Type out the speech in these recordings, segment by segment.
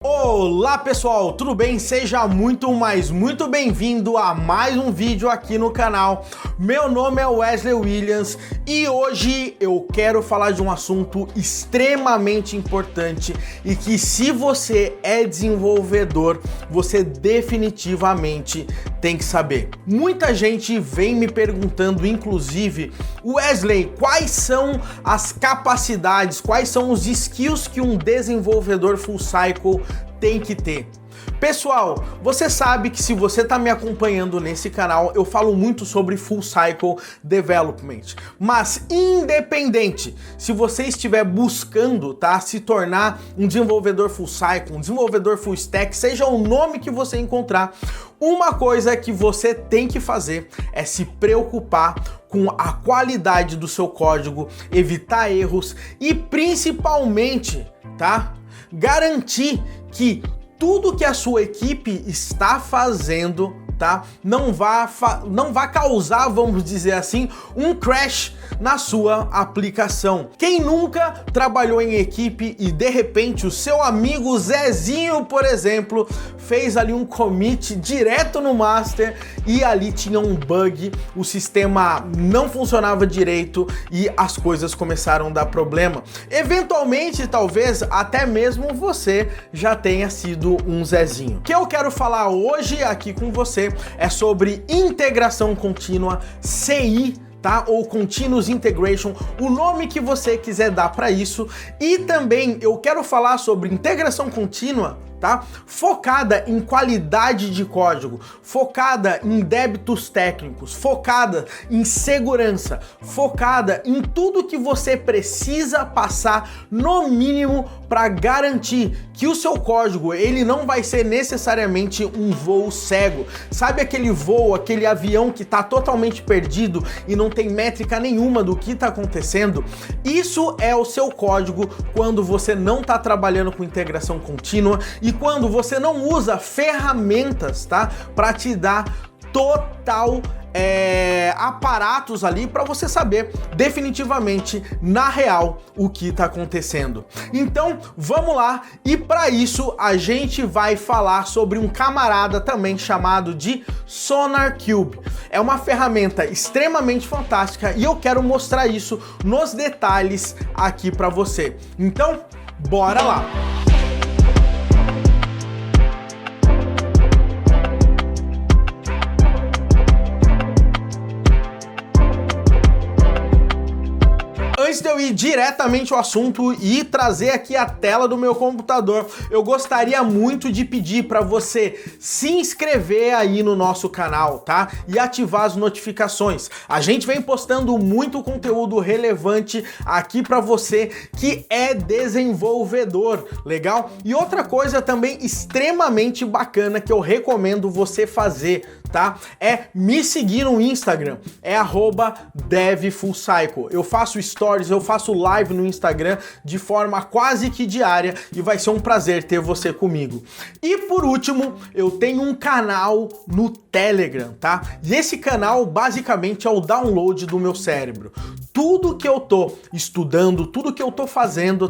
Olá pessoal, tudo bem? Seja muito bem-vindo a mais um vídeo aqui no canal. Meu nome é Wesley Williams e hoje eu quero falar de um assunto extremamente importante e que, se você é desenvolvedor, você definitivamente tem que saber. Muita gente vem me perguntando, inclusive, Wesley, quais são as capacidades, quais são os skills que um desenvolvedor full cycle tem que ter? Pessoal, você sabe que se você está me acompanhando nesse canal, eu falo muito sobre Full Cycle Development. Mas independente, se você estiver buscando, se tornar um desenvolvedor Full Cycle, um desenvolvedor Full Stack, seja o nome que você encontrar, uma coisa que você tem que fazer é se preocupar com a qualidade do seu código, evitar erros e principalmente, garantir que tudo que a sua equipe está fazendo, não vai causar, vamos dizer assim, um crash na sua aplicação. Quem nunca trabalhou em equipe e de repente o seu amigo Zezinho, por exemplo, fez ali um commit direto no master e ali tinha um bug, o sistema não funcionava direito e as coisas começaram a dar problema. Eventualmente, talvez até mesmo você já tenha sido um Zezinho. O que eu quero falar hoje aqui com você é sobre integração contínua, CI, ou Continuous Integration, o nome que você quiser dar para isso. E também eu quero falar sobre integração contínua, focada em qualidade de código, focada em débitos técnicos, focada em segurança, focada em tudo que você precisa passar no mínimo para garantir que o seu código ele não vai ser necessariamente um voo cego. Sabe aquele voo, aquele avião que está totalmente perdido e não tem métrica nenhuma do que está acontecendo? Isso é o seu código quando você não está trabalhando com integração contínua e quando você não usa ferramentas, para te dar total aparatos ali para você saber definitivamente, na real, o que está acontecendo. Então, vamos lá, e para isso a gente vai falar sobre um camarada também chamado de SonarQube. É uma ferramenta extremamente fantástica e eu quero mostrar isso nos detalhes aqui para você. Então, bora lá! Antes de eu ir diretamente ao assunto e trazer aqui a tela do meu computador, eu gostaria muito de pedir para você se inscrever aí no nosso canal, e ativar as notificações. A gente vem postando muito conteúdo relevante aqui para você que é desenvolvedor, legal? E outra coisa também extremamente bacana que eu recomendo você fazer, é me seguir no Instagram, é @devfullcycle. Eu faço stories, eu faço live no Instagram de forma quase que diária e vai ser um prazer ter você comigo. E por último, eu tenho um canal no Telegram, E esse canal basicamente é o download do meu cérebro. Tudo que eu tô estudando, tudo que eu tô fazendo,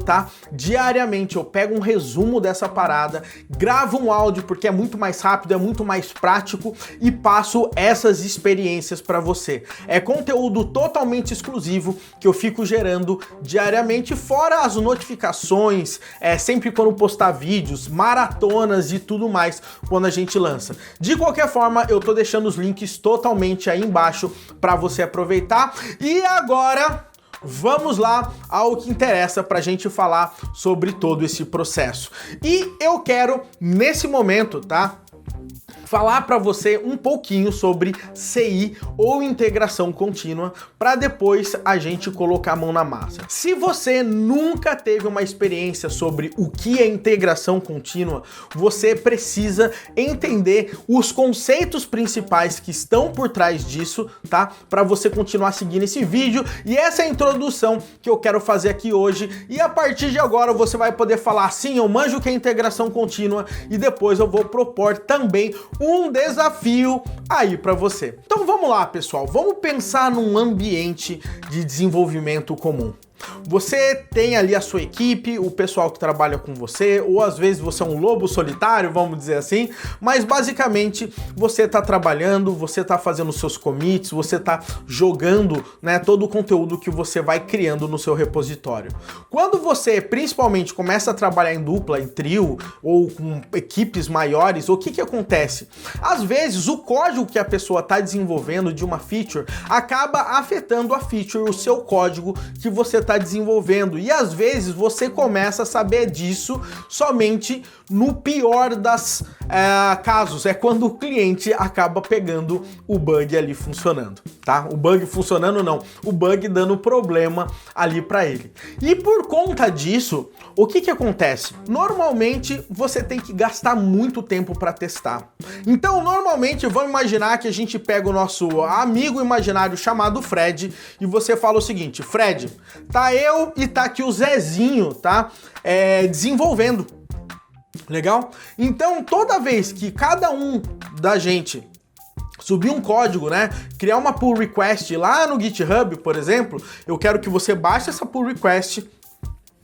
diariamente eu pego um resumo dessa parada, gravo um áudio porque é muito mais rápido, é muito mais prático e passo essas experiências para você. É conteúdo totalmente exclusivo que eu fico gerando diariamente, fora as notificações, sempre quando postar vídeos, maratonas e tudo mais quando a gente lança. De qualquer forma, eu tô deixando os links totalmente aí embaixo para você aproveitar. E agora vamos lá ao que interessa para a gente falar sobre todo esse processo. E eu quero, nesse momento, falar para você um pouquinho sobre CI ou integração contínua para depois a gente colocar a mão na massa. Se você nunca teve uma experiência sobre o que é integração contínua, você precisa entender os conceitos principais que estão por trás disso, para você continuar seguindo esse vídeo. E essa é a introdução que eu quero fazer aqui hoje. E a partir de agora você vai poder falar: sim, eu manjo o que é integração contínua, e depois eu vou propor também um desafio aí para você. Então vamos lá, pessoal, vamos pensar num ambiente de desenvolvimento comum. Você tem ali a sua equipe, o pessoal que trabalha com você, ou às vezes você é um lobo solitário, vamos dizer assim, mas basicamente você está trabalhando, você está fazendo seus commits, você está jogando, né, todo o conteúdo que você vai criando no seu repositório. Quando você principalmente começa a trabalhar em dupla, em trio ou com equipes maiores, o que acontece? Às vezes o código que a pessoa está desenvolvendo de uma feature acaba afetando a feature, o seu código que você está desenvolvendo, e às vezes você começa a saber disso somente no pior das casos, é quando o cliente acaba pegando o bug ali funcionando, tá? O bug funcionando não, o bug dando problema ali para ele. E por conta disso, o que acontece? Normalmente você tem que gastar muito tempo para testar. Então, normalmente, vamos imaginar que a gente pega o nosso amigo imaginário chamado Fred e você fala o seguinte: Fred, tá eu e tá aqui o Zezinho, tá? Desenvolvendo. Legal? Então, toda vez que cada um da gente subir um código, né, criar uma pull request lá no GitHub, por exemplo, eu quero que você baixe essa pull request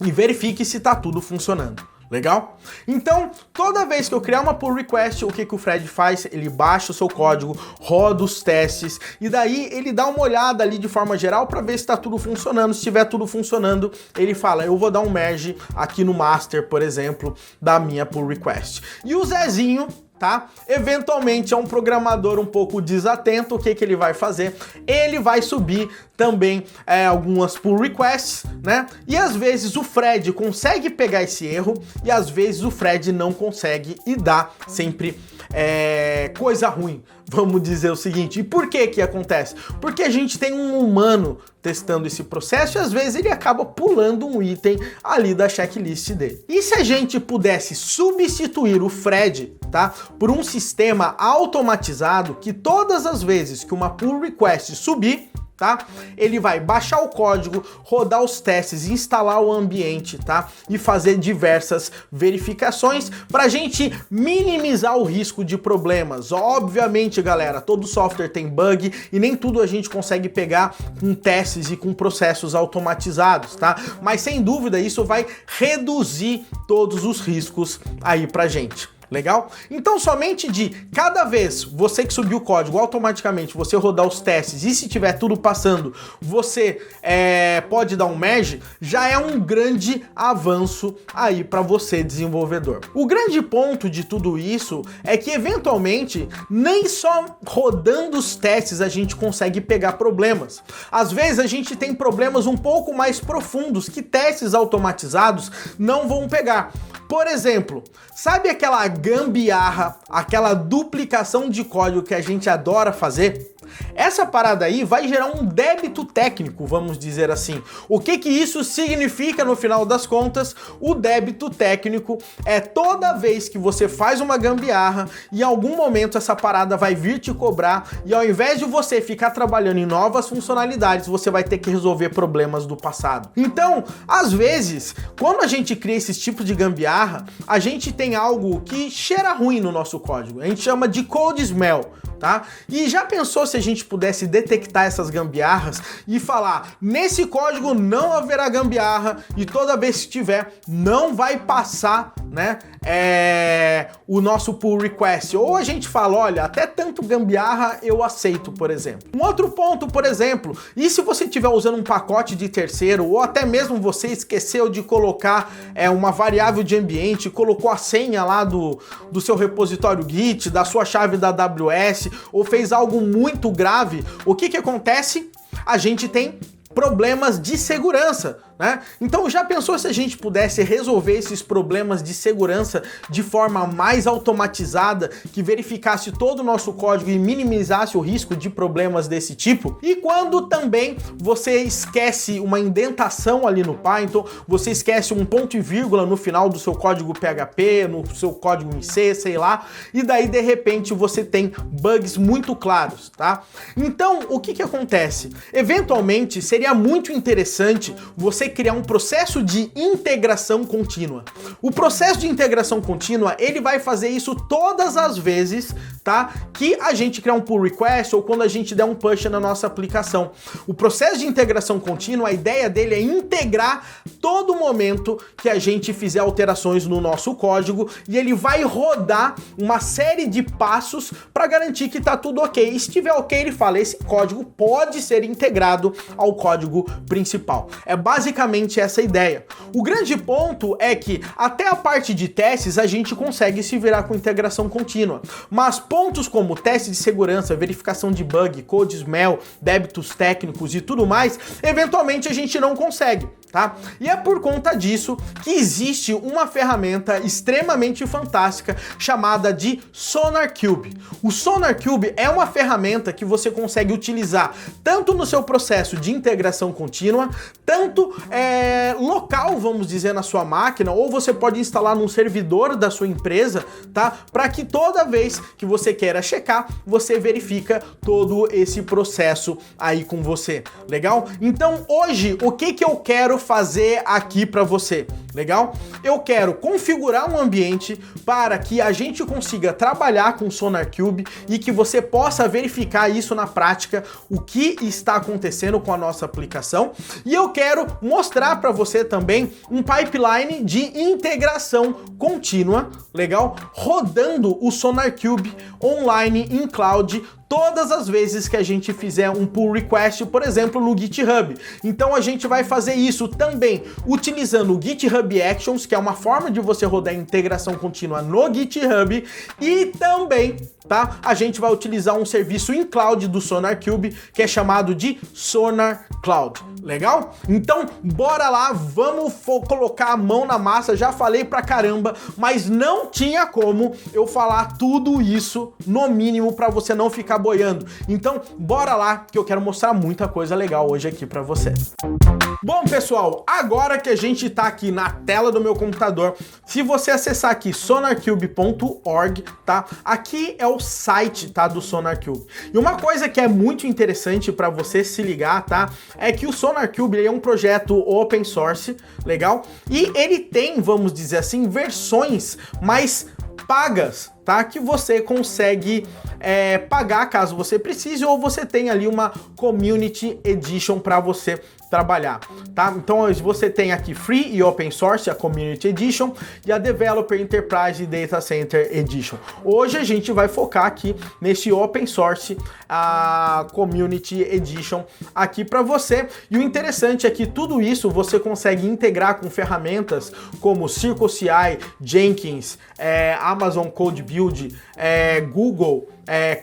e verifique se tá tudo funcionando. Legal? Então, toda vez que eu criar uma pull request, o que o Fred faz? Ele baixa o seu código, roda os testes e daí ele dá uma olhada ali de forma geral para ver se está tudo funcionando. Se estiver tudo funcionando, ele fala: eu vou dar um merge aqui no master, por exemplo, da minha pull request. E o Zezinho, tá? Eventualmente é um programador um pouco desatento, o que ele vai fazer? Ele vai subir também algumas pull requests, né? E às vezes o Fred consegue pegar esse erro e às vezes o Fred não consegue e dá sempre coisa ruim, vamos dizer o seguinte. E por que acontece? Porque a gente tem um humano testando esse processo e às vezes ele acaba pulando um item ali da checklist dele. E se a gente pudesse substituir o Fred, tá, por um sistema automatizado que todas as vezes que uma pull request subir, tá, ele vai baixar o código, rodar os testes, instalar o ambiente, tá, e fazer diversas verificações pra gente minimizar o risco de problemas. Obviamente, galera, todo software tem bug e nem tudo a gente consegue pegar com testes e com processos automatizados, tá? Mas sem dúvida isso vai reduzir todos os riscos aí pra gente. Legal? Então somente de cada vez você que subiu o código, automaticamente você rodar os testes e se tiver tudo passando, você pode dar um merge, já é um grande avanço aí para você desenvolvedor. O grande ponto de tudo isso é que eventualmente nem só rodando os testes a gente consegue pegar problemas. Às vezes a gente tem problemas um pouco mais profundos que testes automatizados não vão pegar. Por exemplo, sabe aquela gambiarra, aquela duplicação de código que a gente adora fazer? Essa parada aí vai gerar um débito técnico, vamos dizer assim. O que isso significa no final das contas? O débito técnico é toda vez que você faz uma gambiarra e em algum momento essa parada vai vir te cobrar e ao invés de você ficar trabalhando em novas funcionalidades, você vai ter que resolver problemas do passado. Então, às vezes, quando a gente cria esses tipos de gambiarra, a gente tem algo que cheira ruim no nosso código. A gente chama de code smell. Tá? E já pensou se a gente pudesse detectar essas gambiarras e falar: nesse código não haverá gambiarra e toda vez que tiver não vai passar, né, o nosso pull request? Ou a gente fala: olha, até tanto gambiarra eu aceito, por exemplo. Um outro ponto, por exemplo, e se você estiver usando um pacote de terceiro ou até mesmo você esqueceu de colocar uma variável de ambiente, colocou a senha lá do seu repositório Git, da sua chave da AWS, ou fez algo muito grave, o que acontece? A gente tem problemas de segurança, né? Então já pensou se a gente pudesse resolver esses problemas de segurança de forma mais automatizada, que verificasse todo o nosso código e minimizasse o risco de problemas desse tipo? E quando também você esquece uma indentação ali no Python, você esquece um ponto e vírgula no final do seu código PHP, no seu código em C, sei lá, e daí de repente você tem bugs muito claros, tá? Então o que acontece? Eventualmente seria muito interessante você você criar um processo de integração contínua. O processo de integração contínua, ele vai fazer isso todas as vezes, tá? Que a gente criar um pull request ou quando a gente der um push na nossa aplicação. O processo de integração contínua, a ideia dele é integrar todo momento que a gente fizer alterações no nosso código e ele vai rodar uma série de passos para garantir que tá tudo ok. E se estiver ok, ele fala, esse código pode ser integrado ao código principal. É basicamente essa a ideia. O grande ponto é que até a parte de testes a gente consegue se virar com integração contínua, mas pontos como teste de segurança, verificação de bug, code smell, débitos técnicos e tudo mais, eventualmente a gente não consegue, tá? E é por conta disso que existe uma ferramenta extremamente fantástica chamada de SonarQube. O SonarQube é uma ferramenta que você consegue utilizar tanto no seu processo de integração contínua, tanto local, vamos dizer, na sua máquina, ou você pode instalar num servidor da sua empresa, tá? Para que toda vez que você queira checar, você verifica todo esse processo aí com você. Legal? Então hoje, o que eu quero fazer aqui para você? Legal? Eu quero configurar um ambiente para que a gente consiga trabalhar com SonarQube e que você possa verificar isso na prática, o que está acontecendo com a nossa aplicação. E eu quero mostrar para você também um pipeline de integração contínua, legal? Rodando o SonarQube online em cloud todas as vezes que a gente fizer um pull request, por exemplo, no GitHub. Então a gente vai fazer isso também utilizando o GitHub Actions, que é uma forma de você rodar a integração contínua no GitHub, e também, tá? A gente vai utilizar um serviço em cloud do SonarQube, que é chamado de Sonar Cloud. Legal? Então, bora lá, vamos colocar a mão na massa. Já falei pra caramba, mas não tinha como eu falar tudo isso, no mínimo, pra você não ficar boiando. Então, bora lá, que eu quero mostrar muita coisa legal hoje aqui pra vocês. Bom, pessoal, agora que a gente tá aqui na tela do meu computador, se você acessar aqui sonarcube.org, tá? Aqui é o site, tá, do SonarQube. E uma coisa que é muito interessante para você se ligar, tá? É que o SonarQube é um projeto open source, legal? E ele tem, vamos dizer assim, versões mais pagas, tá? Que você consegue pagar caso você precise, ou você tem ali uma Community Edition para você trabalhar, tá? Então você tem aqui Free e Open Source, a Community Edition, e a Developer Enterprise e Data Center Edition. Hoje a gente vai focar aqui nesse Open Source, a Community Edition aqui para você. E o interessante é que tudo isso você consegue integrar com ferramentas como CircleCI, Jenkins, Amazon Code Build, Google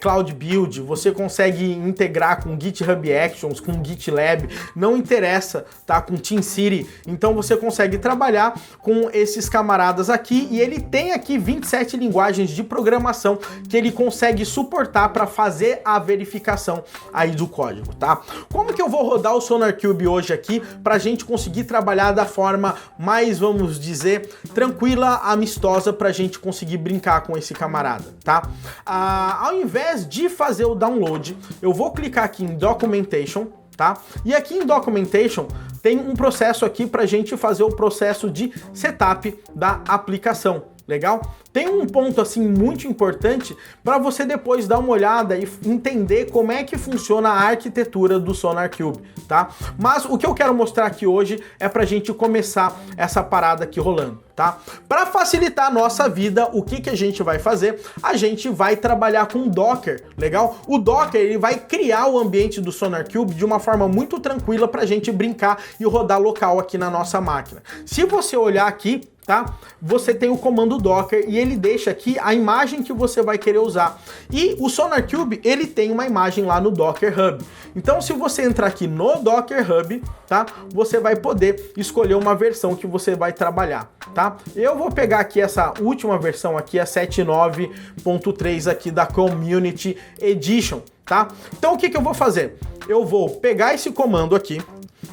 Cloud Build, você consegue integrar com GitHub Actions, com GitLab, não interessa, tá? Com TeamCity, então você consegue trabalhar com esses camaradas aqui, e ele tem aqui 27 linguagens de programação que ele consegue suportar para fazer a verificação aí do código, tá? Como que eu vou rodar o SonarQube hoje aqui para a gente conseguir trabalhar da forma mais, vamos dizer, tranquila, amistosa, para a gente conseguir brincar com esse camarada, tá? Ao invés de fazer o download, eu vou clicar aqui em Documentation, tá? E aqui em Documentation tem um processo aqui para a gente fazer o processo de setup da aplicação. Legal? Tem um ponto assim muito importante para você depois dar uma olhada e entender como é que funciona a arquitetura do SonarQube, tá? Mas o que eu quero mostrar aqui hoje é para a gente começar essa parada aqui rolando, tá? Para facilitar a nossa vida, o que a gente vai fazer? A gente vai trabalhar com Docker, legal? O Docker, ele vai criar o ambiente do SonarQube de uma forma muito tranquila para a gente brincar e rodar local aqui na nossa máquina. Se você olhar aqui, tá? Você tem o comando Docker e ele deixa aqui a imagem que você vai querer usar. E o SonarQube, ele tem uma imagem lá no Docker Hub. Então, se você entrar aqui no Docker Hub, tá? Você vai poder escolher uma versão que você vai trabalhar, tá? Eu vou pegar aqui essa última versão aqui, a 7.9.3 aqui da Community Edition, tá? Então, o que eu vou fazer? Eu vou pegar esse comando aqui,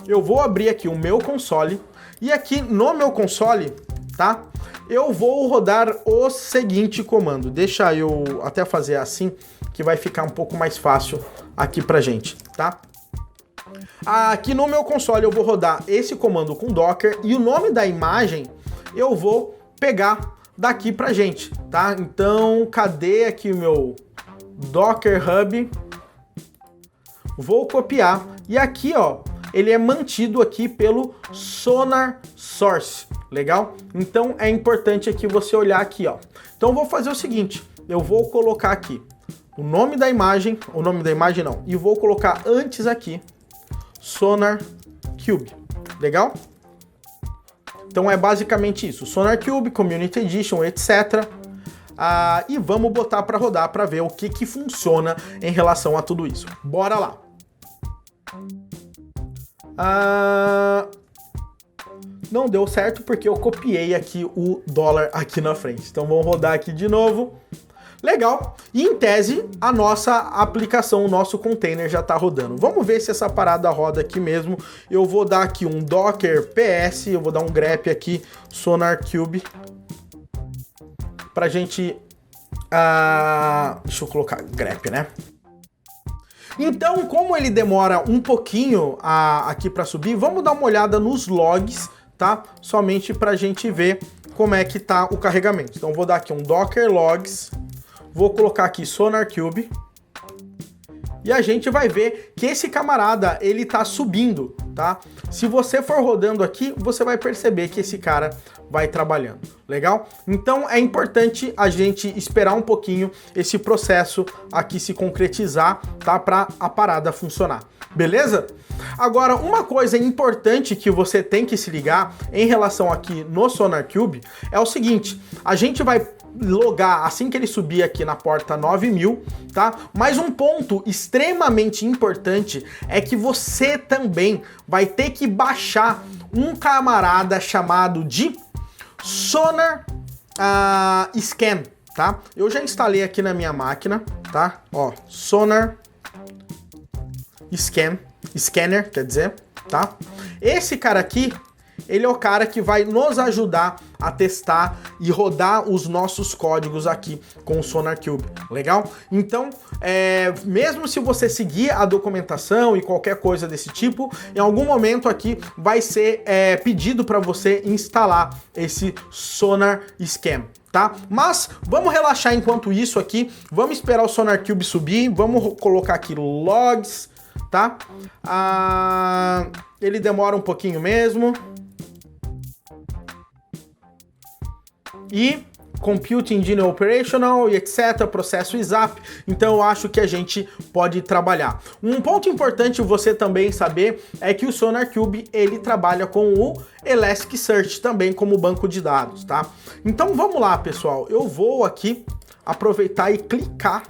eu vou abrir aqui o meu console, e aqui no meu console, tá? Eu vou rodar o seguinte comando. Deixa eu até fazer assim, que vai ficar um pouco mais fácil aqui pra gente, tá? Aqui no meu console eu vou rodar esse comando com Docker e o nome da imagem eu vou pegar daqui pra gente, tá? Então, cadê aqui o meu Docker Hub? Vou copiar e aqui, ó, ele é mantido aqui pelo Sonar Source, legal? Então é importante aqui você olhar aqui, ó. Então eu vou fazer o seguinte, eu vou colocar aqui o nome da imagem não, e vou colocar antes aqui Sonar Cube, legal? Então é basicamente isso, Sonar Cube, Community Edition, etc. E vamos botar para rodar para ver o que funciona em relação a tudo isso. Bora lá! Não deu certo porque eu copiei aqui o dólar aqui na frente. Então vamos rodar aqui de novo. Legal. E em tese, a nossa aplicação, o nosso container já está rodando. Vamos ver se essa parada roda aqui mesmo. Eu vou dar aqui um Docker PS, eu vou dar um grep aqui, Sonar Cube. Pra gente... deixa eu colocar grep, né? Então, como ele demora um pouquinho aqui para subir, vamos dar uma olhada nos logs, tá? Somente para a gente ver como é que tá o carregamento. Então, vou dar aqui um Docker Logs, vou colocar aqui Sonar Cube e a gente vai ver que esse camarada, ele tá subindo, tá? Se você for rodando aqui, você vai perceber que esse cara vai trabalhando, legal? Então é importante a gente esperar um pouquinho esse processo aqui se concretizar, tá? Para a parada funcionar, beleza? Agora, uma coisa importante que você tem que se ligar em relação aqui no Sonar Cube é o seguinte, a gente vai logar assim que ele subir aqui na porta 9000, tá? Mas um ponto extremamente importante é que você também vai ter que baixar um camarada chamado de Sonar Scan, tá? Eu já instalei aqui na minha máquina, tá? Ó, Sonar Scanner, quer dizer, tá? Esse cara aqui, ele é o cara que vai nos ajudar a testar e rodar os nossos códigos aqui com o Sonar Cube, legal? Então, mesmo se você seguir a documentação e qualquer coisa desse tipo, em algum momento aqui vai ser pedido para você instalar esse Sonar Scan, tá? Mas vamos relaxar enquanto isso aqui, vamos esperar o Sonar Cube subir, vamos colocar aqui logs, tá? Ele demora um pouquinho mesmo. E Compute Engine Operational e etc, processo ISAP, então eu acho que a gente pode trabalhar. Um ponto importante você também saber é que o Sonar Cube, ele trabalha com o Elasticsearch também como banco de dados, tá? Então vamos lá, pessoal, eu vou aqui aproveitar e clicar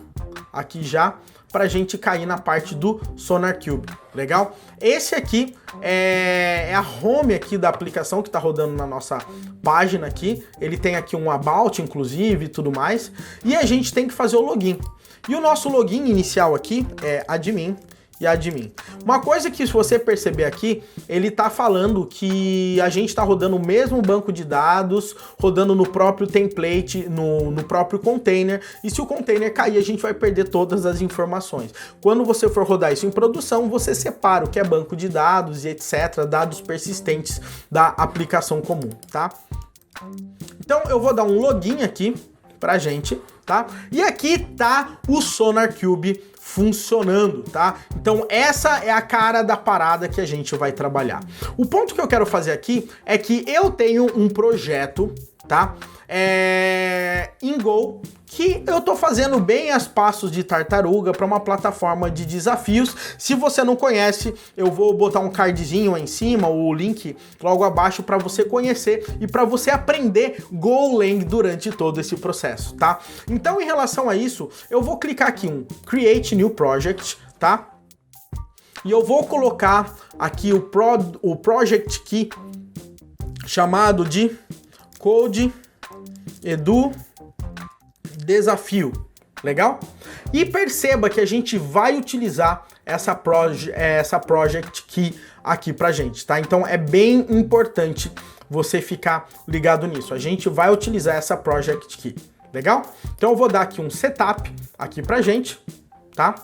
aqui já para a gente cair na parte do Sonar Cube, legal? Esse aqui é a home aqui da aplicação que está rodando na nossa página aqui, ele tem aqui um about, inclusive, e tudo mais, e a gente tem que fazer o login. E o nosso login inicial aqui é admin e admin. Uma coisa que se você perceber aqui, ele tá falando que a gente tá rodando o mesmo banco de dados, rodando no próprio template, no próprio container, e se o container cair, a gente vai perder todas as informações. Quando você for rodar isso em produção, você separa o que é banco de dados e etc, dados persistentes da aplicação comum, tá? Então eu vou dar um login aqui pra gente, tá? E aqui tá o Sonar Cube funcionando, tá? Então essa é a cara da parada que a gente vai trabalhar. O ponto que eu quero fazer aqui é que eu tenho um projeto, tá? Em Go, que eu tô fazendo bem as passos de tartaruga para uma plataforma de desafios. Se você não conhece, eu vou botar um cardzinho aí em cima, o link logo abaixo para você conhecer e para você aprender Golang durante todo esse processo, tá? Então, em relação a isso, eu vou clicar aqui um Create New Project, tá? E eu vou colocar aqui o Project Key chamado de Code Edu Desafio, legal? E perceba que a gente vai utilizar essa Project Key aqui pra gente, tá? Então é bem importante você ficar ligado nisso. A gente vai utilizar essa Project Key, legal? Então eu vou dar aqui um setup aqui pra gente, tá?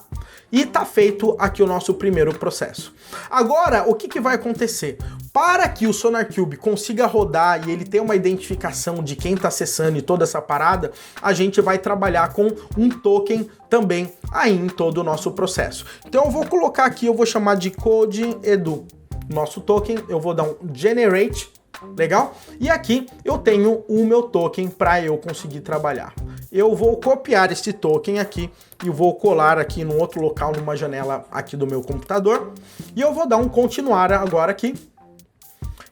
E tá feito aqui o nosso primeiro processo. Agora, o que vai acontecer? Para que o SonarQube consiga rodar e ele tenha uma identificação de quem está acessando e toda essa parada, a gente vai trabalhar com um token também aí em todo o nosso processo. Então eu vou colocar aqui, eu vou chamar de Code Edu. Nosso token, eu vou dar um Generate, legal? E aqui eu tenho o meu token para eu conseguir trabalhar. Eu vou copiar este token aqui e vou colar aqui no outro local, numa janela aqui do meu computador. E eu vou dar um continuar agora aqui.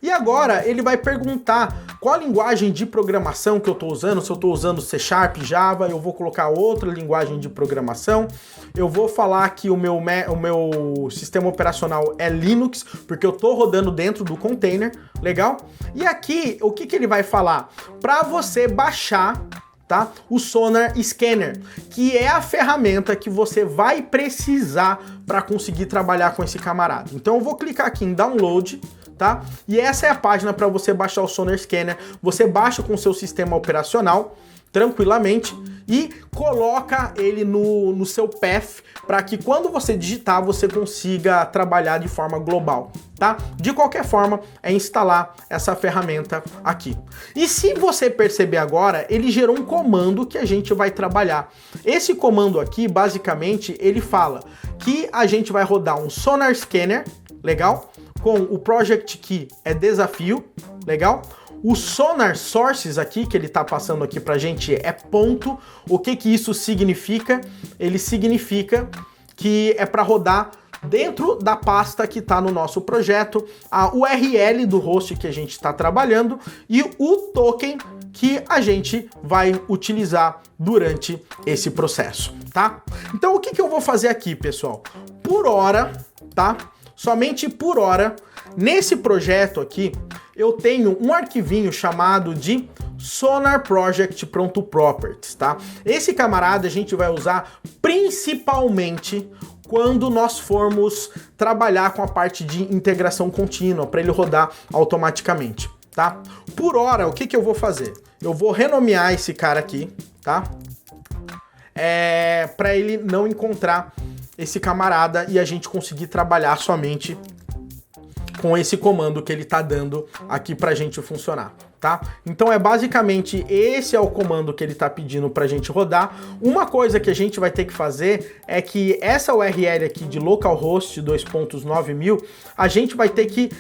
E agora ele vai perguntar qual a linguagem de programação que eu estou usando, se eu estou usando C#, Java, eu vou colocar outra linguagem de programação. Eu vou falar que o meu sistema operacional é Linux, porque eu estou rodando dentro do container, legal? E aqui, o que ele vai falar? Para você baixar, tá? O Sonar Scanner, que é a ferramenta que você vai precisar para conseguir trabalhar com esse camarada. Então eu vou clicar aqui em Download, tá? E essa é a página para você baixar o Sonar Scanner. Você baixa com o seu sistema operacional tranquilamente e coloca ele no seu path para que quando você digitar você consiga trabalhar de forma global, tá? De qualquer forma, é instalar essa ferramenta aqui. E se você perceber agora, ele gerou um comando que a gente vai trabalhar. Esse comando aqui, basicamente, ele fala que a gente vai rodar um Sonar Scanner, legal? Com o Project Key é desafio, legal? O Sonar Sources aqui, que ele tá passando aqui pra gente, é ponto. O que isso significa? Ele significa que é para rodar dentro da pasta que tá no nosso projeto, a URL do host que a gente está trabalhando e o token que a gente vai utilizar durante esse processo, tá? Então o que eu vou fazer aqui, pessoal? Por hora, tá? Somente por hora, nesse projeto aqui, eu tenho um arquivinho chamado de Sonar Project Pronto Properties, tá? Esse camarada a gente vai usar principalmente quando nós formos trabalhar com a parte de integração contínua, para ele rodar automaticamente, tá? Por hora, o que eu vou fazer? Eu vou renomear esse cara aqui, tá? Para ele não encontrar esse camarada e a gente conseguir trabalhar somente com esse comando que ele tá dando aqui pra gente funcionar, tá? Então é basicamente esse é o comando que ele tá pedindo pra gente rodar. Uma coisa que a gente vai ter que fazer é que essa URL aqui de localhost 2.9000, a gente vai ter que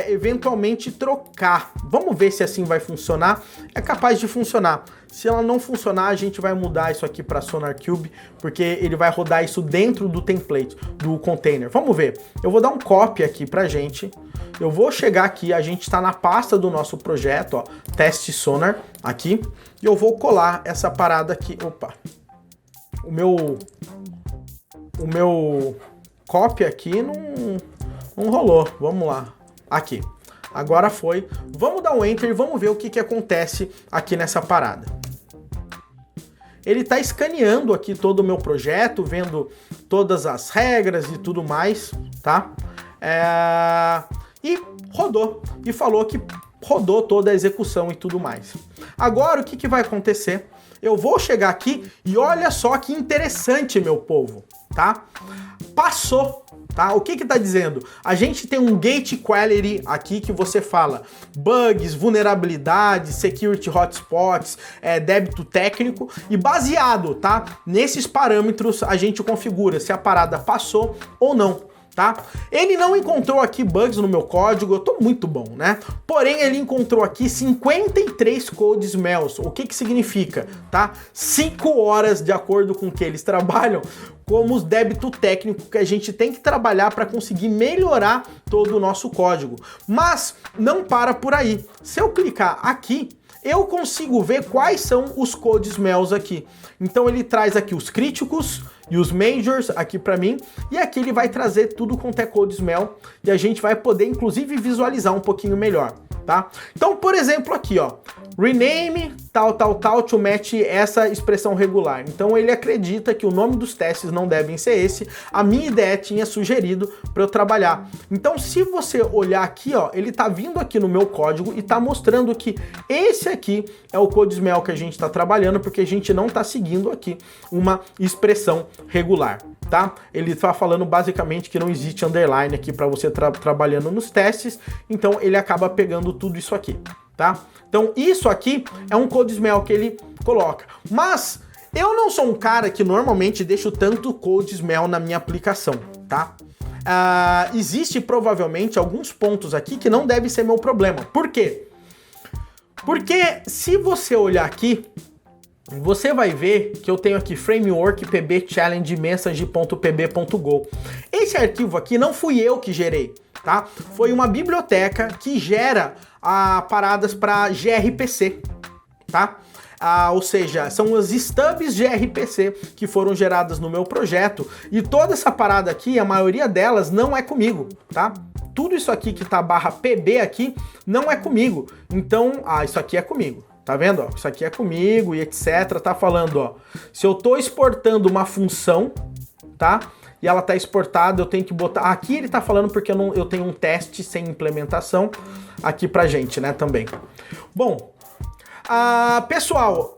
eventualmente trocar. Vamos ver se assim vai funcionar. É capaz de funcionar. Se ela não funcionar, a gente vai mudar isso aqui para SonarQube, porque ele vai rodar isso dentro do template, do container. Vamos ver. Eu vou dar um copy aqui pra gente. Eu vou chegar aqui, a gente está na pasta do nosso projeto, ó, teste sonar aqui, e eu vou colar essa parada aqui. Opa. O meu copy aqui não rolou. Vamos lá. Aqui. Agora foi. Vamos dar um enter e vamos ver o que acontece aqui nessa parada. Ele está escaneando aqui todo o meu projeto, vendo todas as regras e tudo mais, tá? E rodou. E falou que rodou toda a execução e tudo mais. Agora o que vai acontecer? Eu vou chegar aqui e olha só que interessante, meu povo, tá? Passou. Tá? O que tá dizendo? A gente tem um Gate Quality aqui que você fala bugs, vulnerabilidades, security hotspots, débito técnico e baseado, tá? Nesses parâmetros a gente configura se a parada passou ou não. Tá? Ele não encontrou aqui bugs no meu código, eu tô muito bom, né? Porém, ele encontrou aqui 53 code smells. O que significa, tá? 5 horas, de acordo com o que eles trabalham, como os débito técnico que a gente tem que trabalhar para conseguir melhorar todo o nosso código. Mas não para por aí. Se eu clicar aqui, eu consigo ver quais são os code smells aqui. Então ele traz aqui os críticos e os majors aqui para mim, e aqui ele vai trazer tudo quanto é code smell, e a gente vai poder inclusive visualizar um pouquinho melhor, tá? Então, por exemplo, aqui, ó, rename tal, to match essa expressão regular. Então ele acredita que o nome dos testes não devem ser esse. A minha ideia tinha sugerido para eu trabalhar. Então se você olhar aqui, ó, ele tá vindo aqui no meu código e tá mostrando que esse aqui é o CodeSmell que a gente está trabalhando, porque a gente não está seguindo aqui uma expressão regular, tá? Ele está falando basicamente que não existe underline aqui para você trabalhando nos testes, então ele acaba pegando tudo isso aqui, tá? Então isso aqui é um CodeSmell que ele coloca, mas eu não sou um cara que normalmente deixo tanto CodeSmell na minha aplicação, tá? Existe provavelmente alguns pontos aqui que não deve ser meu problema. Por quê? Porque se você olhar aqui, você vai ver que eu tenho aqui framework pb challenge message.pb.go. Esse arquivo aqui não fui eu que gerei, tá? Foi uma biblioteca que gera paradas para gRPC, tá? Ou seja, são as stubs de RPC que foram geradas no meu projeto, e toda essa parada aqui, a maioria delas não é comigo, tá? Tudo isso aqui que tá /pb aqui não é comigo. Então, isso aqui é comigo. Tá vendo? Ó? Isso aqui é comigo e etc. Tá falando, ó. Se eu tô exportando uma função, tá? E ela tá exportada, eu tenho que botar... Aqui ele tá falando porque eu tenho um teste sem implementação aqui pra gente, né, também. Bom, pessoal,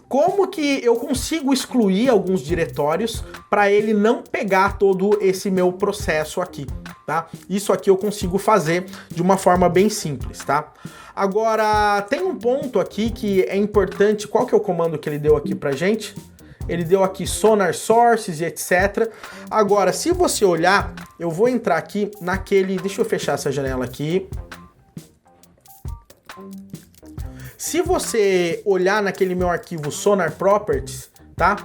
como que eu consigo excluir alguns diretórios para ele não pegar todo esse meu processo aqui, tá? Isso aqui eu consigo fazer de uma forma bem simples, tá? Agora, tem um ponto aqui que é importante. Qual que é o comando que ele deu aqui pra gente? Ele deu aqui sonar sources e etc. Agora, se você olhar, eu vou entrar aqui naquele... Deixa eu fechar essa janela aqui. Se você olhar naquele meu arquivo Sonar Properties, tá?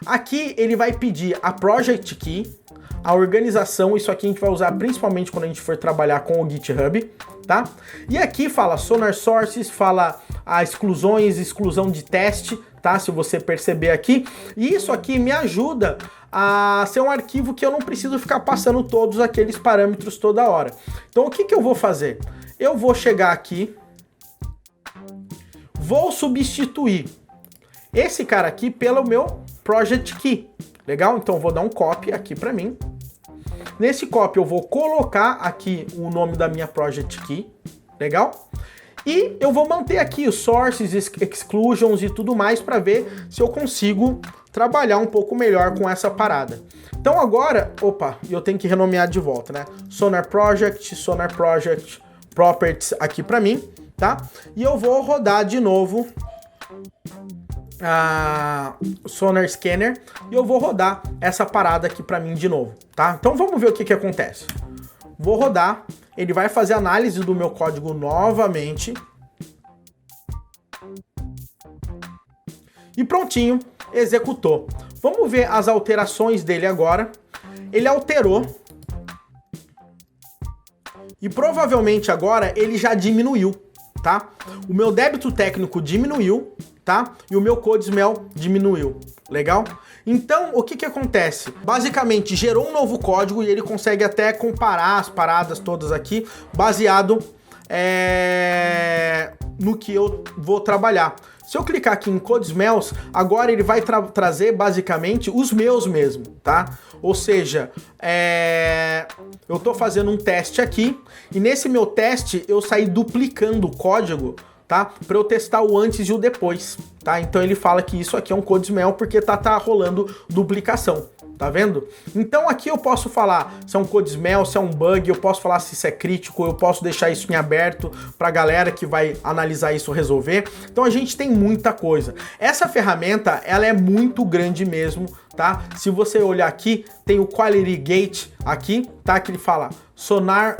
Aqui ele vai pedir a Project Key, a organização, isso aqui a gente vai usar principalmente quando a gente for trabalhar com o GitHub, tá? E aqui fala Sonar Sources, fala exclusões, exclusão de teste, tá? Se você perceber aqui. E isso aqui me ajuda a ser um arquivo que eu não preciso ficar passando todos aqueles parâmetros toda hora. Então o que que eu vou fazer? Eu vou chegar aqui, vou substituir esse cara aqui pelo meu Project Key, legal? Então eu vou dar um copy aqui para mim. Nesse copy eu vou colocar aqui o nome da minha Project Key, legal? E eu vou manter aqui os sources, exclusions e tudo mais para ver se eu consigo trabalhar um pouco melhor com essa parada. Então agora, eu tenho que renomear de volta, né? Sonar Project Properties aqui para mim, tá? E eu vou rodar de novo Sonar Scanner e eu vou rodar essa parada aqui para mim de novo, tá? Então vamos ver o que acontece. Vou rodar, ele vai fazer análise do meu código novamente. E prontinho, executou. Vamos ver as alterações dele agora. Ele alterou. E provavelmente agora ele já diminuiu, tá? O meu débito técnico diminuiu, tá? E o meu CodeSmell diminuiu, legal? Então, o que acontece? Basicamente, gerou um novo código e ele consegue até comparar as paradas todas aqui, baseado no que eu vou trabalhar. Se eu clicar aqui em CodeSmells, agora ele vai trazer basicamente os meus mesmo, tá? Ou seja, eu tô fazendo um teste aqui e nesse meu teste eu saí duplicando o código, tá? Para eu testar o antes e o depois, tá? Então ele fala que isso aqui é um CodeSmell porque tá rolando duplicação, tá vendo? Então aqui eu posso falar se é um CodeSmell, se é um bug, eu posso falar se isso é crítico, eu posso deixar isso em aberto pra galera que vai analisar isso resolver. Então a gente tem muita coisa. Essa ferramenta, ela é muito grande mesmo, tá? Se você olhar aqui, tem o Quality Gate aqui, tá? Que ele fala Sonar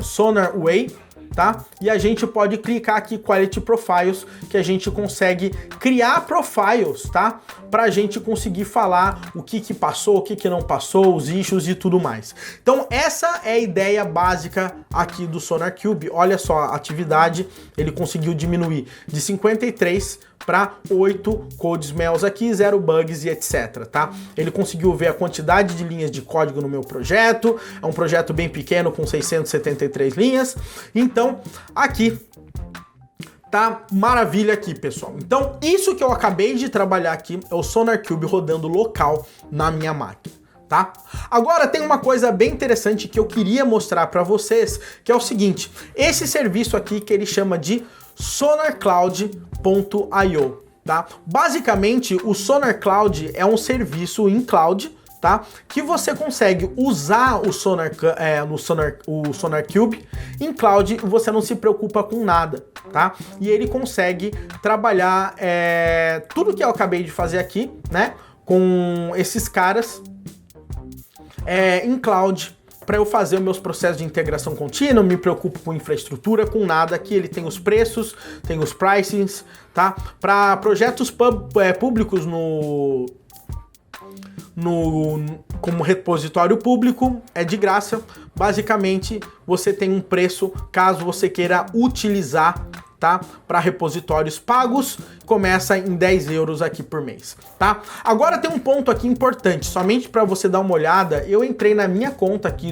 Way, tá? E a gente pode clicar aqui Quality Profiles, que a gente consegue criar profiles, tá? Pra gente conseguir falar o que passou, o que não passou, os issues e tudo mais. Então essa é a ideia básica aqui do SonarQube. Olha só a atividade, ele conseguiu diminuir de 53 para 8 CodeSmells aqui, 0 bugs e etc, tá? Ele conseguiu ver a quantidade de linhas de código no meu projeto, é um projeto bem pequeno com 673 linhas, então aqui tá maravilha aqui, pessoal. Então, isso que eu acabei de trabalhar aqui é o SonarQube rodando local na minha máquina, tá? Agora tem uma coisa bem interessante que eu queria mostrar para vocês, que é o seguinte, esse serviço aqui que ele chama de SonarCloud.io, tá? Basicamente, o SonarCloud é um serviço em cloud, tá? Que você consegue usar o SonarQube em cloud, você não se preocupa com nada, tá? E ele consegue trabalhar tudo que eu acabei de fazer aqui, né? Com esses caras em cloud, para eu fazer os meus processos de integração contínua, não me preocupo com infraestrutura, com nada. Aqui ele tem os preços, tem os pricings, tá? Para projetos públicos como repositório público, é de graça. Basicamente, você tem um preço caso você queira utilizar, tá? Para repositórios pagos, começa em 10 euros aqui por mês, tá? Agora tem um ponto aqui importante, somente para você dar uma olhada, eu entrei na minha conta aqui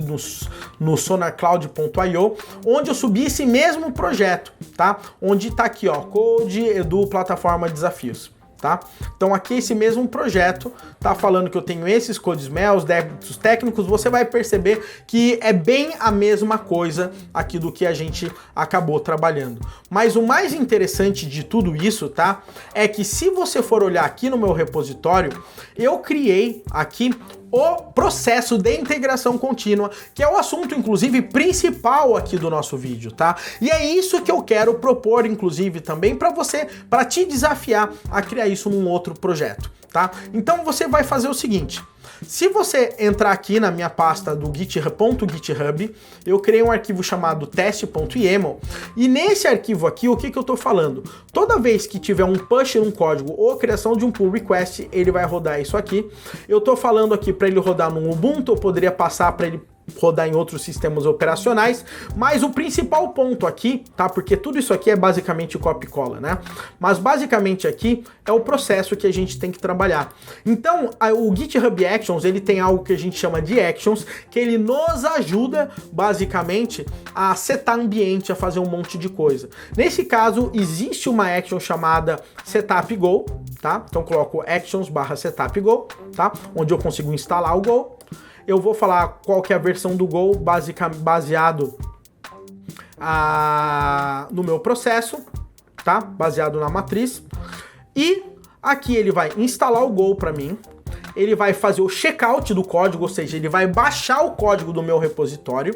no SonarCloud.io, onde eu subi esse mesmo projeto, tá? Onde tá aqui, ó, Code Edu Plataforma Desafios. Tá? Então aqui esse mesmo projeto tá falando que eu tenho esses CodeSmell, os débitos técnicos, você vai perceber que é bem a mesma coisa aqui do que a gente acabou trabalhando. Mas o mais interessante de tudo isso, tá? É que se você for olhar aqui no meu repositório, eu criei aqui o processo de integração contínua, que é o assunto, inclusive, principal aqui do nosso vídeo, tá? E é isso que eu quero propor, inclusive, também para você, para te desafiar a criar isso num outro projeto, tá? Então você vai fazer o seguinte, se você entrar aqui na minha pasta do .github, eu criei um arquivo chamado test.yaml, e nesse arquivo aqui, o que eu tô falando? Toda vez que tiver um push num código ou criação de um pull request, ele vai rodar isso aqui. Eu tô falando aqui para ele rodar no Ubuntu, eu poderia passar para ele rodar em outros sistemas operacionais, mas o principal ponto aqui, tá? Porque tudo isso aqui é basicamente copia e cola, né? Mas basicamente aqui é o processo que a gente tem que trabalhar. Então, o GitHub Actions, ele tem algo que a gente chama de Actions, que ele nos ajuda basicamente a setar ambiente, a fazer um monte de coisa. Nesse caso, existe uma action chamada Setup Go, tá? Então coloco actions/setup Go, tá? Onde eu consigo instalar o Go. Eu vou falar qual que é a versão do Go baseado no meu processo, tá? Baseado na matriz. E aqui ele vai instalar o Go para mim. Ele vai fazer o checkout do código, ou seja, ele vai baixar o código do meu repositório.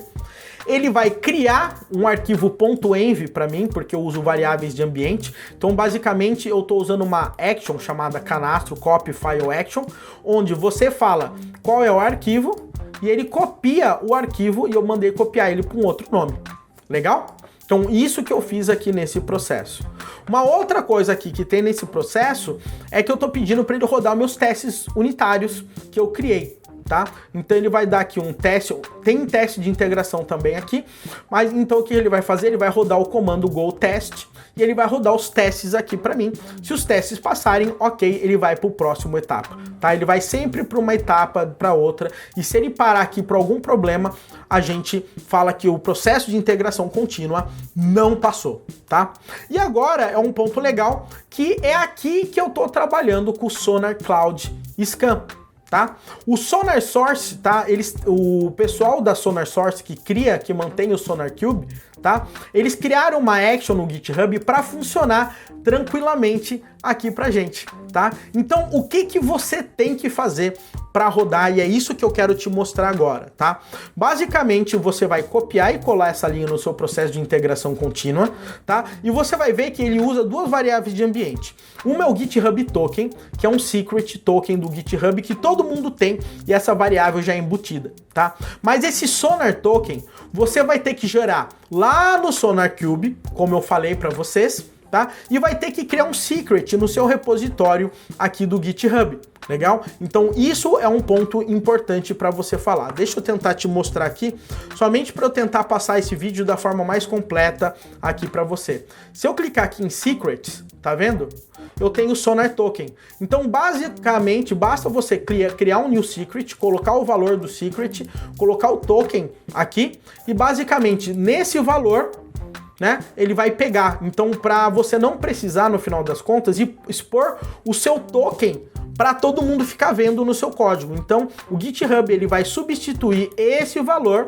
Ele vai criar um arquivo .env para mim, porque eu uso variáveis de ambiente. Então, basicamente, eu estou usando uma action chamada canastro copy file action, onde você fala qual é o arquivo e ele copia o arquivo e eu mandei copiar ele para um outro nome. Legal? Então, isso que eu fiz aqui nesse processo. Uma outra coisa aqui que tem nesse processo é que eu estou pedindo para ele rodar meus testes unitários que eu criei. Tá? Então ele vai dar aqui um teste, tem teste de integração também aqui, mas então o que ele vai fazer? Ele vai rodar o comando go test e ele vai rodar os testes aqui para mim. Se os testes passarem, ok, ele vai para o próximo etapa, tá? Ele vai sempre para uma etapa, para outra, e se ele parar aqui por algum problema, a gente fala que o processo de integração contínua não passou, tá? E agora é um ponto legal, que é aqui que eu tô trabalhando com o Sonar Cloud Scan. Tá? O Sonar Source, tá? O pessoal da Sonar Source que mantém o SonarQube, tá? Eles criaram uma action no GitHub para funcionar tranquilamente aqui pra gente, tá? Então, o que você tem que fazer para rodar, e é isso que eu quero te mostrar agora, tá? Basicamente, você vai copiar e colar essa linha no seu processo de integração contínua, tá? E você vai ver que ele usa duas variáveis de ambiente. Uma é o GitHub Token, que é um secret token do GitHub que todo mundo tem, e essa variável já é embutida, tá? Mas esse Sonar Token, você vai ter que gerar lá no SonarQube, como eu falei para vocês, tá? E vai ter que criar um secret no seu repositório aqui do GitHub, legal? Então isso é um ponto importante para você falar. Deixa eu tentar te mostrar aqui, somente para eu tentar passar esse vídeo da forma mais completa aqui para você. Se eu clicar aqui em secrets, tá vendo? Eu tenho o Sonar Token. Então basicamente basta você criar um new secret, colocar o valor do secret, colocar o token aqui e basicamente nesse valor né, ele vai pegar. Então, para você não precisar, no final das contas, expor o seu token para todo mundo ficar vendo no seu código. Então, o GitHub ele vai substituir esse valor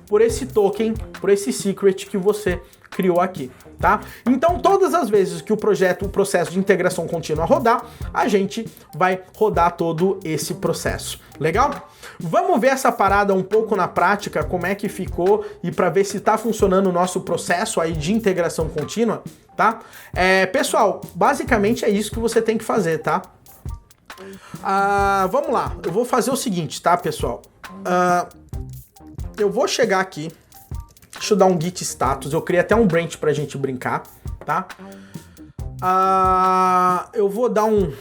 por esse token, por esse secret que você criou aqui, tá? Então, todas as vezes que o processo de integração contínua rodar, a gente vai rodar todo esse processo. Legal? Vamos ver essa parada um pouco na prática, como é que ficou e para ver se está funcionando o nosso processo aí de integração contínua, tá? Pessoal, basicamente é isso que você tem que fazer, tá? Vamos lá, eu vou fazer o seguinte, tá, pessoal? Eu vou chegar aqui, deixa eu dar um git status, eu criei até um branch pra gente brincar, tá? Eu vou dar um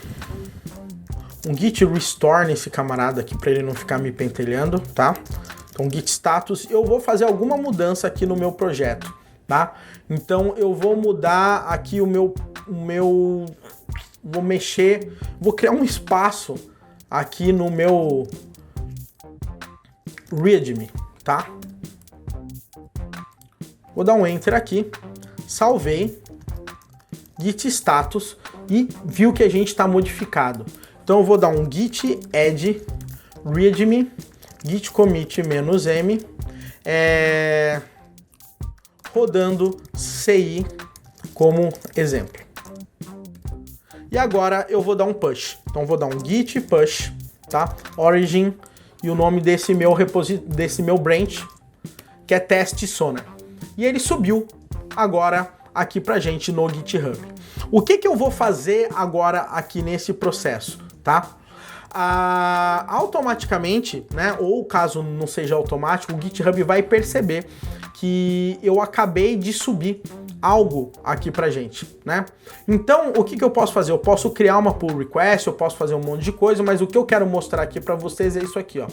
git restore nesse camarada aqui pra ele não ficar me pentelhando, tá? Então git status, eu vou fazer alguma mudança aqui no meu projeto, tá? Então eu vou mudar aqui vou mexer, vou criar um espaço aqui no meu readme, tá? Vou dar um enter aqui, salvei, git status e viu que a gente está modificado. Então eu vou dar um git add readme git commit -m rodando CI como exemplo. E agora eu vou dar um push. Então eu vou dar um git push, tá? Origin e o nome desse meu branch, que é test sonar. E ele subiu agora aqui pra gente no GitHub. O que eu vou fazer agora aqui nesse processo, tá? Automaticamente, né, ou caso não seja automático, o GitHub vai perceber que eu acabei de subir algo aqui pra gente, né? Então, o que eu posso fazer? Eu posso criar uma pull request, eu posso fazer um monte de coisa, mas o que eu quero mostrar aqui pra vocês é isso aqui, ó.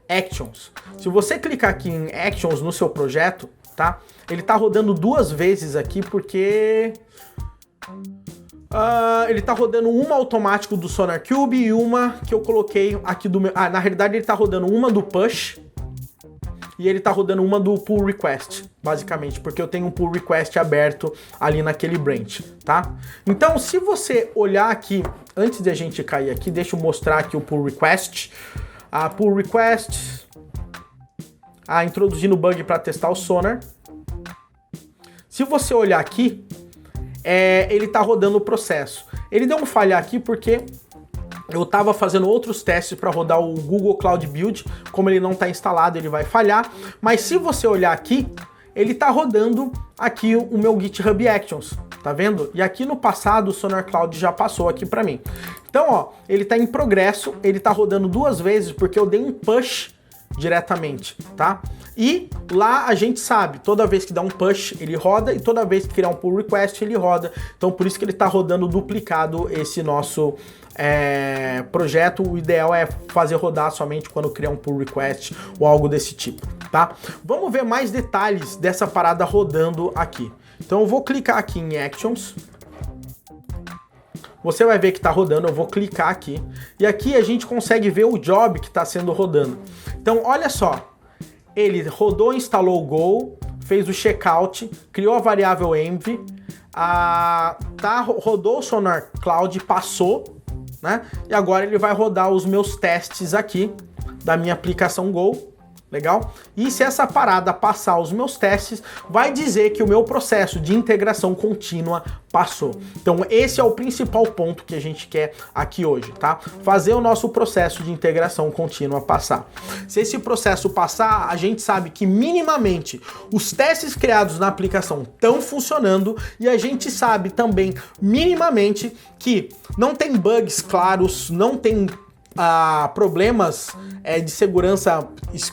Actions. Se você clicar aqui em Actions no seu projeto, tá? Ele tá rodando duas vezes aqui porque ele tá rodando uma automático do SonarQube e uma que eu coloquei aqui do meu... na realidade ele tá rodando uma do push e ele tá rodando uma do pull request, basicamente, porque eu tenho um pull request aberto ali naquele branch, tá? Então, se você olhar aqui, antes de a gente cair aqui, deixa eu mostrar aqui o pull request. Pull request, introduzindo bug para testar o Sonar. Se você olhar aqui, ele tá rodando o processo. Ele deu um falha aqui porque eu estava fazendo outros testes para rodar o Google Cloud Build. Como ele não está instalado, ele vai falhar. Mas se você olhar aqui, ele está rodando aqui o meu GitHub Actions, tá vendo? E aqui no passado o Sonar Cloud já passou aqui para mim. Então, ó, ele está em progresso, ele está rodando duas vezes porque eu dei um push diretamente, tá? E lá a gente sabe, toda vez que dá um push ele roda e toda vez que criar um pull request ele roda. Então por isso que ele está rodando duplicado esse nosso projeto. O ideal é fazer rodar somente quando criar um pull request ou algo desse tipo, tá? Vamos ver mais detalhes dessa parada rodando aqui. Então eu vou clicar aqui em Actions. Você vai ver que está rodando, eu vou clicar aqui. E aqui a gente consegue ver o job que está sendo rodando. Então olha só, ele rodou, instalou o Go, fez o checkout, criou a variável env, rodou o Sonar Cloud, passou, né? E agora ele vai rodar os meus testes aqui da minha aplicação Go. Legal? E se essa parada passar os meus testes, vai dizer que o meu processo de integração contínua passou. Então esse é o principal ponto que a gente quer aqui hoje, tá? Fazer o nosso processo de integração contínua passar. Se esse processo passar, a gente sabe que minimamente os testes criados na aplicação estão funcionando e a gente sabe também minimamente que não tem bugs claros, não tem problemas de segurança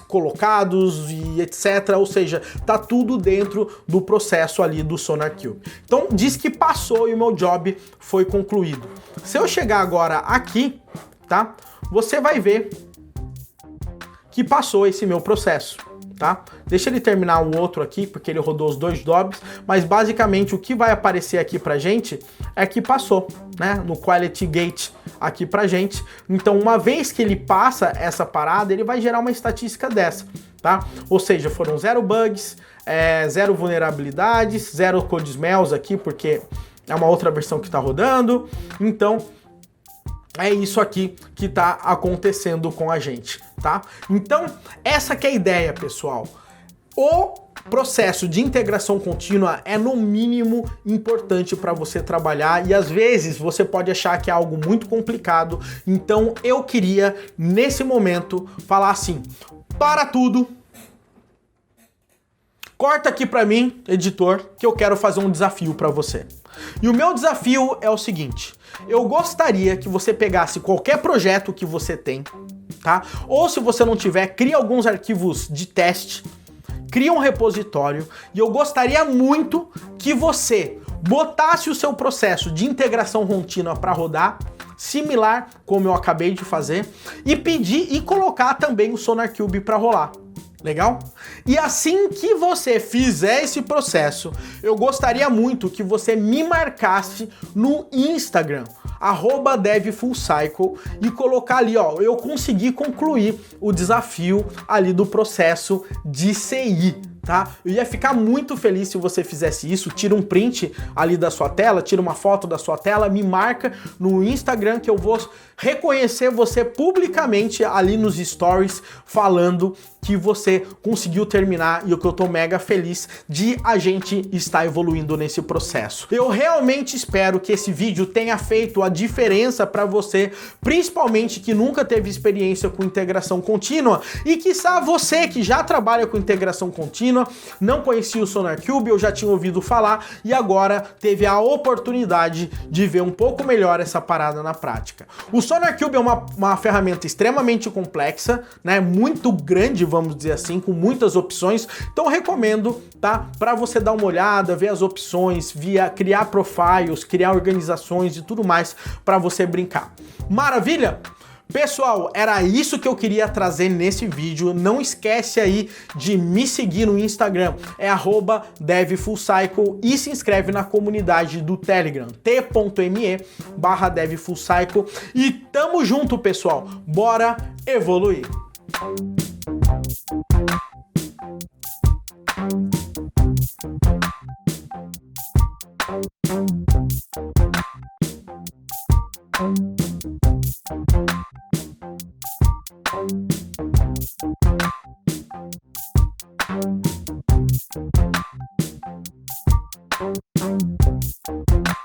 colocados e etc, ou seja, tá tudo dentro do processo ali do SonarQube. Então diz que passou e o meu job foi concluído. Se eu chegar agora aqui, tá? Você vai ver que passou esse meu processo, tá? Deixa ele terminar o outro aqui, porque ele rodou os dois jobs, mas basicamente o que vai aparecer aqui pra gente é que passou, né? No Quality Gate aqui pra gente. Então, uma vez que ele passa essa parada, ele vai gerar uma estatística dessa, tá? Ou seja, foram 0 bugs, zero vulnerabilidades, zero code smells aqui, porque é uma outra versão que está rodando. Então, é isso aqui que está acontecendo com a gente, tá? Então, essa que é a ideia, pessoal. O processo de integração contínua é no mínimo importante para você trabalhar e às vezes você pode achar que é algo muito complicado. Então, eu queria, nesse momento, falar assim, para tudo, corta aqui para mim, editor, que eu quero fazer um desafio para você. E o meu desafio é o seguinte, eu gostaria que você pegasse qualquer projeto que você tem, tá? Ou se você não tiver, cria alguns arquivos de teste, cria um repositório e eu gostaria muito que você botasse o seu processo de integração contínua para rodar, similar como eu acabei de fazer, e pedir e colocar também o SonarQube para rolar. Legal? E assim que você fizer esse processo, eu gostaria muito que você me marcasse no Instagram, @devfullcycle, e colocar ali, ó, eu consegui concluir o desafio ali do processo de CI, tá? Eu ia ficar muito feliz se você fizesse isso, tira um print ali da sua tela, tira uma foto da sua tela, me marca no Instagram que eu vou reconhecer você publicamente ali nos stories falando que você conseguiu terminar e o que eu tô mega feliz de a gente estar evoluindo nesse processo. Eu realmente espero que esse vídeo tenha feito a diferença para você, principalmente que nunca teve experiência com integração contínua e quiçá você que já trabalha com integração contínua, não conhecia o SonarQube, eu já tinha ouvido falar e agora teve a oportunidade de ver um pouco melhor essa parada na prática. O SonarQube é uma ferramenta extremamente complexa, né, muito grande, vamos dizer assim, com muitas opções, então eu recomendo, tá, para você dar uma olhada, ver as opções, criar profiles, criar organizações e tudo mais para você brincar. Maravilha? Pessoal, era isso que eu queria trazer nesse vídeo. Não esquece aí de me seguir no Instagram, é @devfullcycle, e se inscreve na comunidade do Telegram, t.me/devfullcycle. E tamo junto, pessoal. Bora evoluir.